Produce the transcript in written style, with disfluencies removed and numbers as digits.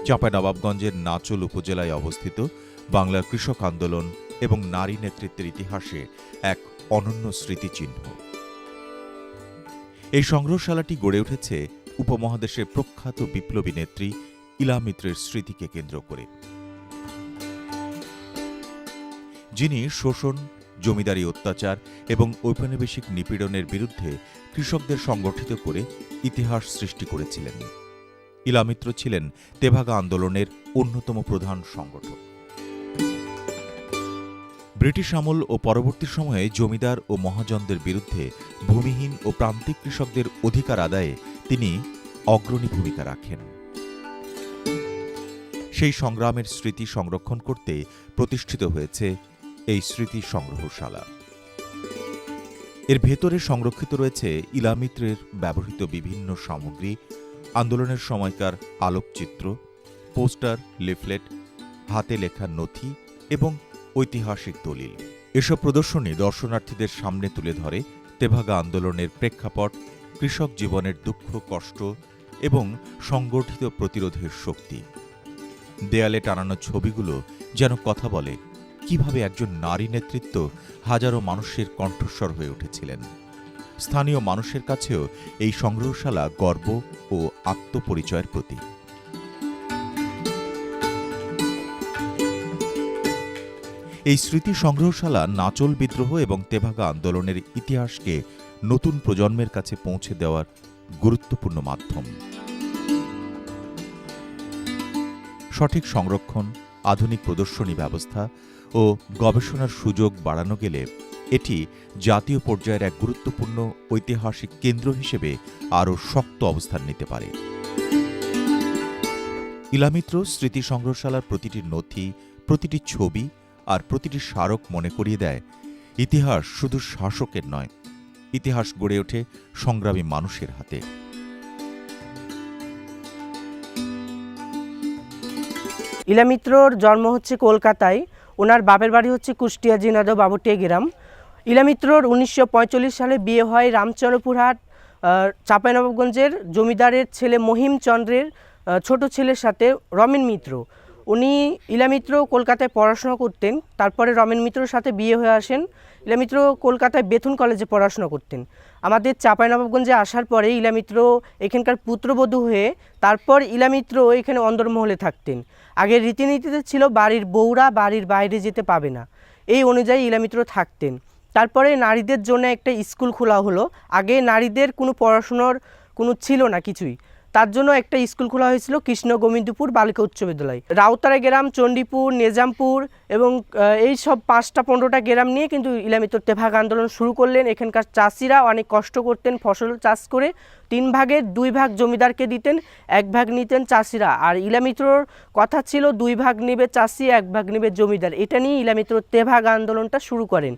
চাঁপাইনবাবগঞ্জের নাচোল উপজেলায় অবস্থিত বাংলার কৃষক আন্দোলন এবং নারী নেতৃত্বের ইতিহাসে এক অনন্য স্মৃতিচিহ্ন। এই সংগ্রহশালাটি গড়ে উঠেছে উপমহাদেশের প্রখ্যাত বিপ্লবী নেত্রী ইলা মিত্রের স্মৃতিকে কেন্দ্র করে, যিনি শোষণ, জমিদারি অত্যাচার এবং ঔপনিবেশিক নিপীড়নের বিরুদ্ধে কৃষকদের সংগঠিত করে ইতিহাস সৃষ্টি করেছিলেন। ইলা মিত্র ছিলেন তেভাগা আন্দোলনের অন্যতম প্রধান সংগঠক। ব্রিটিশ আমল ও পরবর্তী সময়ে জমিদার ও মহাজনদের বিরুদ্ধে ভূমিহীন ও প্রান্তিক কৃষকদের অধিকার আদায়ে তিনি অগ্রণী ভূমিকা রাখেন। সেই সংগ্রামের স্মৃতি সংরক্ষণ করতে প্রতিষ্ঠিত হয়েছে এই স্মৃতি সংগ্রহশালা। এর ভেতরে সংরক্ষিত রয়েছে ইলা মিত্রের ব্যবহৃত বিভিন্ন সামগ্রী, আন্দোলনের সময়কার আলোকচিত্র, পোস্টার, লিফলেট, হাতে লেখা নথি এবং ঐতিহাসিক দলিল। এসব প্রদর্শনী দর্শনার্থীদের সামনে তুলে ধরে তেভাগা আন্দোলনের প্রেক্ষাপট, কৃষক জীবনের দুঃখ কষ্ট এবং সংগঠিত প্রতিরোধের শক্তি। দেয়ালে টানানো ছবিগুলো যেন কথা বলে কিভাবে একজন নারী নেতৃত্ব হাজারো মানুষের কণ্ঠস্বর হয়ে উঠেছিলেন। স্থানীয় মানুষের কাছেও এই সংগ্রহশালা গর্ব ও আত্মপরিচয়ের প্রতীক। এই স্মৃতি সংগ্রহশালা নাচোল বিদ্রোহ এবং তেভাগা আন্দোলনের ইতিহাসকে নতুন প্রজন্মের কাছে পৌঁছে দেওয়ার গুরুত্বপূর্ণ মাধ্যম। সঠিক সংরক্ষণ, আধুনিক প্রদর্শনী ব্যবস্থা ও গবেষণার সুযোগ বাড়ানো গেলে এটি জাতীয় পর্যায়ের এক গুরুত্বপূর্ণ ঐতিহাসিক কেন্দ্র হিসেবে আরও শক্ত অবস্থান নিতে পারে। ইলা মিত্র স্মৃতি সংগ্রহশালার প্রতিটি নথি, প্রতিটি ছবি আর প্রতিটি স্মারক মনে করিয়ে দেয় ইতিহাস শুধু শাসকের নয়, ইতিহাস গড়ে ওঠে সংগ্রামী মানুষের হাতে। ইলা মিত্রর জন্ম হচ্ছে কলকাতায়। ওনার বাপের বাড়ি হচ্ছে কুষ্টিয়া ঝিনাইদহ বাবুটিয়া গ্রাম। ইলা মিত্রর 1945 সালে বিয়ে হয় রামচন্দ্রপুরহাট চাঁপাইনবাবগঞ্জের জমিদারের ছেলে মহিম চন্দ্রের ছোট ছেলের সাথে, রমেন মিত্র। উনি ইলা মিত্র কলকাতায় পড়াশোনা করতেন, তারপরে রমেন মিত্রর সাথে বিয়ে হয়ে আসেন। ইলা মিত্র কলকাতায় বেথুন কলেজে পড়াশোনা করতেন। আমাদের চাঁপাইনবাবগঞ্জে আসার পরে ইলা মিত্র এখানকার পুত্রবধূ হয়ে তারপর ইলা মিত্র এখানে অন্দরমহলে থাকতেন। আগের রীতিনীতিতে ছিল বাড়ির বউরা বাড়ির বাইরে যেতে পাবে না, এই অনুযায়ী ইলা মিত্র থাকতেন। তারপরে নারীদের জন্য একটা স্কুল খোলা হলো। আগে নারীদের কোনো পড়াশোনার কোনো ছিল না কিছুই, তার জন্য একটা স্কুল খোলা হয়েছিল কৃষ্ণ গোবিন্দপুর বালিকা উচ্চ বিদ্যালয়। রাউতারা গ্রাম, চণ্ডীপুর, নিজামপুর এবং এই সব 5টা-15টা গ্রাম নিয়ে কিন্তু ইলা মিত্র তেভাগা আন্দোলন শুরু করলেন। এখানকার চাষিরা অনেক কষ্ট করতেন, ফসল চাষ করে 3 ভাগের 2 ভাগ জমিদারকে দিতেন, 1 ভাগ নিতেন চাষিরা। আর ইলা মিত্রর কথা ছিল 2 ভাগ নেবে চাষি, 1 ভাগ নেবে জমিদার। এটা নিয়ে ইলা মিত্র তেভাগা আন্দোলনটা শুরু করেন।